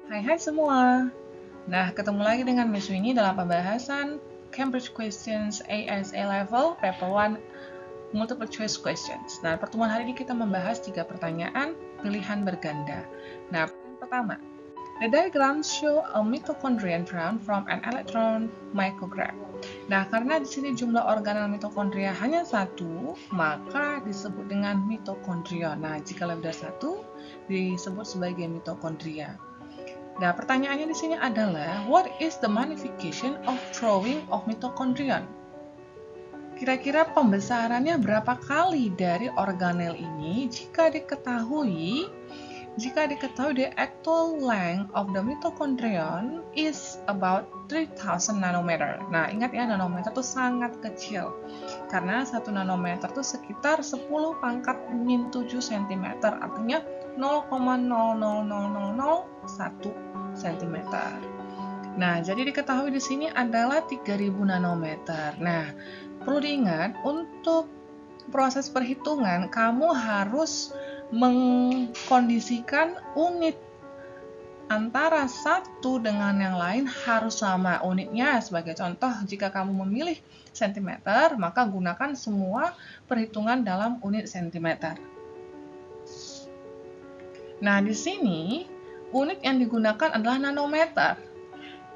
Hai semua. Nah, ketemu lagi dengan Miss Winnie dalam pembahasan Cambridge Questions ASA Level Paper 1 Multiple Choice Questions. Nah, pertemuan hari ini kita membahas 3 pertanyaan pilihan berganda. Nah, pertanyaan pertama. The diagram show a mitochondrion drawn from an electron micrograph. Nah, karena di sini jumlah organel mitokondria hanya satu, maka disebut dengan mitokondrion. Nah, jika lebih dari satu, disebut sebagai mitokondria. Nah, pertanyaannya di sini adalah, what is the magnification of drawing of mitochondrion? Kira-kira pembesarannya berapa kali dari organel ini jika diketahui the actual length of the mitochondrion is about 3000 nanometer. Nah, ingat ya, nanometer itu sangat kecil. Karena 1 nanometer itu sekitar 10 pangkat min 7 cm, artinya 0,00001 cm. Nah, jadi diketahui di sini adalah 3000 nanometer. Nah, perlu diingat untuk proses perhitungan kamu harus mengkondisikan unit antara satu dengan yang lain harus sama unitnya. Sebagai contoh, jika kamu memilih cm, maka gunakan semua perhitungan dalam unit cm. Nah, di sini unit yang digunakan adalah nanometer.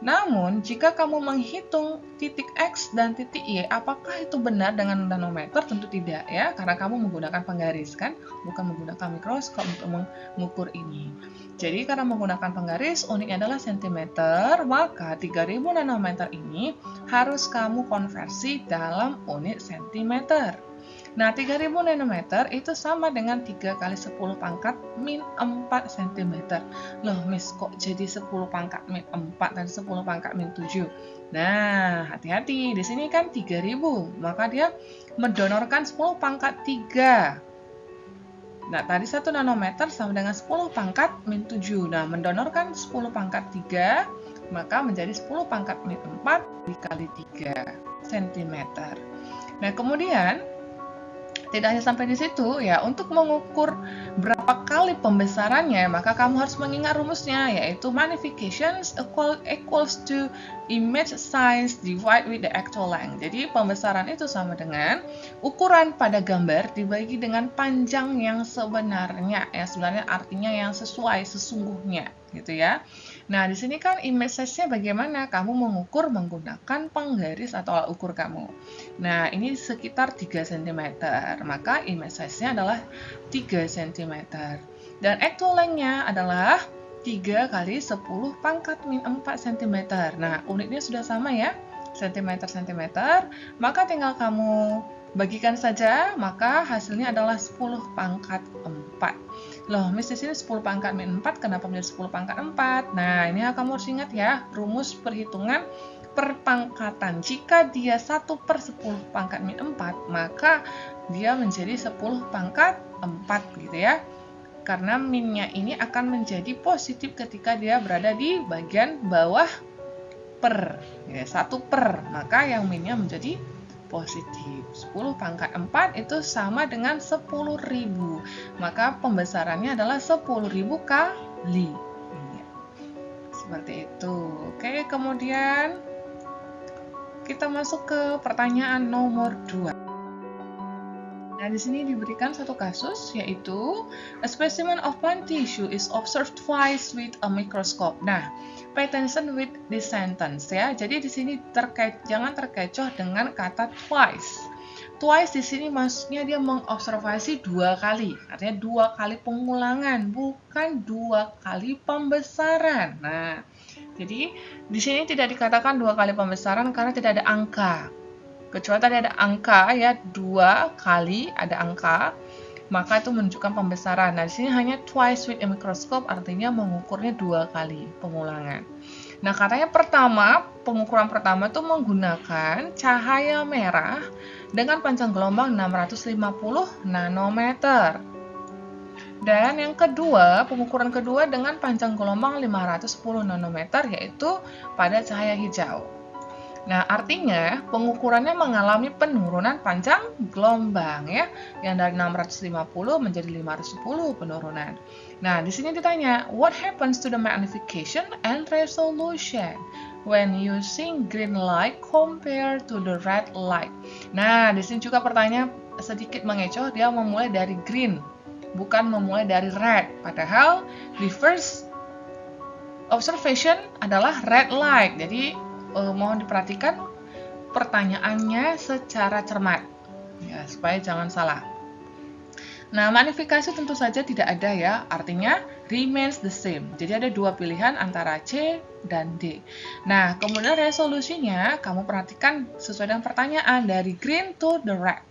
Namun, jika kamu menghitung titik X dan titik Y, apakah itu benar dengan nanometer? Tentu tidak ya, karena kamu menggunakan penggaris kan, bukan menggunakan mikroskop untuk mengukur ini. Jadi, karena menggunakan penggaris, unitnya adalah cm, maka 3000 nanometer ini harus kamu konversi dalam unit cm. Nah, 3000 nanometer itu sama dengan 3 kali 10 pangkat min 4 cm. Loh, Miss, kok jadi 10 pangkat min 4 dan 10 pangkat min 7? Nah, hati-hati. Di sini kan 3000, maka dia mendonorkan 10 pangkat 3. Nah, tadi 1 nanometer sama dengan 10 pangkat min 7. Nah, mendonorkan 10 pangkat 3, maka menjadi 10 pangkat min 4 dikali 3 cm. Nah, kemudian tidak hanya sampai di situ ya, untuk mengukur berapa kali pembesarannya, maka kamu harus mengingat rumusnya, yaitu magnification equals to image size divided with the actual length. Jadi pembesaran itu sama dengan ukuran pada gambar dibagi dengan panjang yang sebenarnya, ya sebenarnya artinya yang sesuai sesungguhnya, gitu ya. Nah, di sini kan image size-nya bagaimana? Kamu mengukur menggunakan penggaris atau alat ukur kamu. Nah, ini sekitar 3 cm, maka image size-nya adalah 3 cm. Dan actual length-nya adalah 3 kali 10 pangkat min 4 cm. Nah, unitnya sudah sama ya, cm, maka tinggal kamu bagikan saja, maka hasilnya adalah 10 pangkat 4. Loh, Miss, di sini 10 pangkat min 4, kenapa menjadi 10 pangkat 4? Nah, ini kamu harus ingat ya, rumus perhitungan perpangkatan. Jika dia 1/10 pangkat min 4, maka dia menjadi 10 pangkat 4 gitu ya. Karena minnya ini akan menjadi positif ketika dia berada di bagian bawah per, ya, 1/, maka yang minnya menjadi positif. 10 pangkat 4 itu sama dengan 10.000. Maka pembesarannya adalah 10.000 kali. Seperti itu. Oke, kemudian kita masuk ke pertanyaan nomor 2. Nah, di sini diberikan satu kasus, yaitu a specimen of plant tissue is observed twice with a microscope. Nah, pay attention with this sentence ya. Jadi di sini jangan terkecoh dengan kata twice. Twice di sini maksudnya dia mengobservasi 2 kali, artinya 2 kali pengulangan, bukan 2 kali pembesaran. Nah, jadi di sini tidak dikatakan 2 kali pembesaran karena tidak ada angka. Kecuali tadi ada angka ya, 2 kali ada angka, maka itu menunjukkan pembesaran. Nah, di sini hanya twice with a microscope, artinya mengukurnya 2 kali pengulangan. Nah, katanya pengukuran pertama itu menggunakan cahaya merah dengan panjang gelombang 650 nanometer. Dan yang kedua, pengukuran kedua dengan panjang gelombang 510 nanometer, yaitu pada cahaya hijau. Nah, artinya pengukurannya mengalami penurunan panjang gelombang ya, yang dari 650 menjadi 510 penurunan. Nah, di sini ditanya, what happens to the magnification and resolution when using green light compared to the red light? Nah, di sini juga pertanyaan sedikit mengecoh, dia memulai dari green, bukan memulai dari red. Padahal the first observation adalah red light. Jadi mohon diperhatikan pertanyaannya secara cermat ya, supaya jangan salah. Nah, magnifikasi tentu saja tidak ada ya, artinya remains the same. Jadi ada dua pilihan antara C dan D. Nah, kemudian resolusinya kamu perhatikan sesuai dengan pertanyaan, dari green to the red.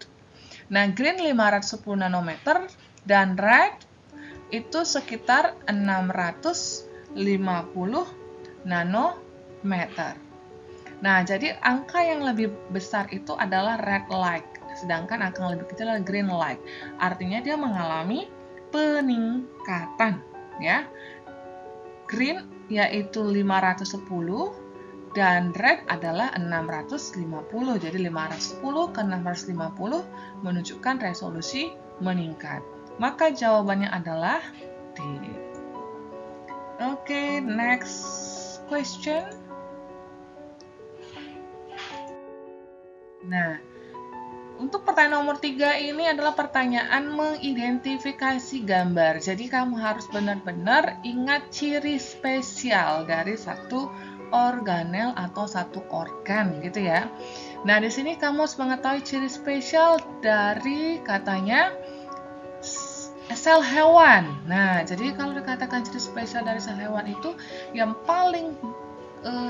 Nah, green 510 nanometer dan red itu sekitar 650 nanometer. Nah, jadi angka yang lebih besar itu adalah red light, sedangkan angka yang lebih kecil adalah green light. Artinya dia mengalami peningkatan, ya. Green yaitu 510 dan red adalah 650. Jadi 510 ke 650 menunjukkan resolusi meningkat. Maka jawabannya adalah D. Oke, next question. Nah, untuk pertanyaan nomor 3 ini adalah pertanyaan mengidentifikasi gambar. Jadi kamu harus benar-benar ingat ciri spesial dari satu organel atau satu organ gitu ya. Nah, di sini kamu harus mengetahui ciri spesial dari katanya sel hewan. Nah, jadi kalau dikatakan ciri spesial dari sel hewan itu yang paling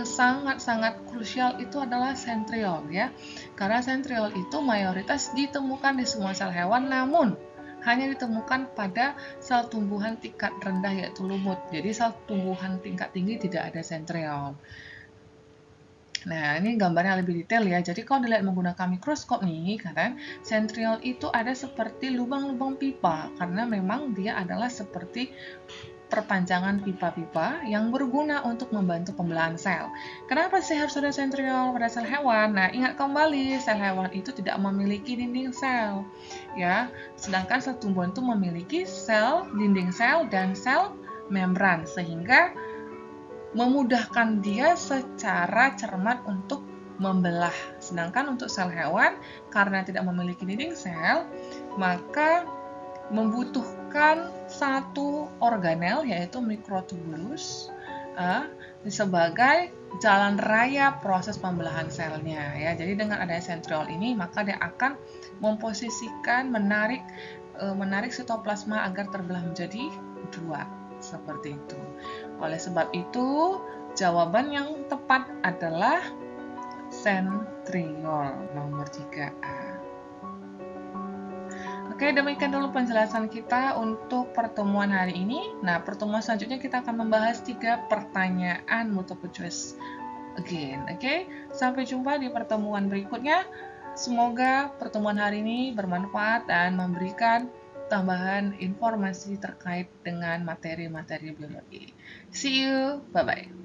sangat-sangat krusial itu adalah sentriol ya, karena sentriol itu mayoritas ditemukan di semua sel hewan, namun hanya ditemukan pada sel tumbuhan tingkat rendah yaitu lumut. Jadi sel tumbuhan tingkat tinggi tidak ada sentriol. Nah, ini gambarnya lebih detail ya. Jadi kalau dilihat menggunakan mikroskop nih, kan, sentriol itu ada seperti lubang-lubang pipa, karena memang dia adalah seperti perpanjangan pipa-pipa yang berguna untuk membantu pembelahan sel. Kenapa sih harus ada sentriol pada sel hewan? Nah, ingat kembali, sel hewan itu tidak memiliki dinding sel, ya. Sedangkan sel tumbuhan itu memiliki sel dinding sel dan sel membran, sehingga memudahkan dia secara cermat untuk membelah. Sedangkan untuk sel hewan, karena tidak memiliki dinding sel, maka membutuhkan satu organel yaitu mikrotubulus sebagai jalan raya proses pembelahan selnya ya. Jadi dengan adanya sentriol ini maka dia akan memposisikan menarik sitoplasma agar terbelah menjadi dua seperti itu. Oleh sebab itu jawaban yang tepat adalah sentriol nomor 3A. Oke, demikian dulu penjelasan kita untuk pertemuan hari ini. Nah, pertemuan selanjutnya kita akan membahas 3 pertanyaan multiple choice again. Oke, sampai jumpa di pertemuan berikutnya. Semoga pertemuan hari ini bermanfaat dan memberikan tambahan informasi terkait dengan materi-materi biologi. See you, bye-bye.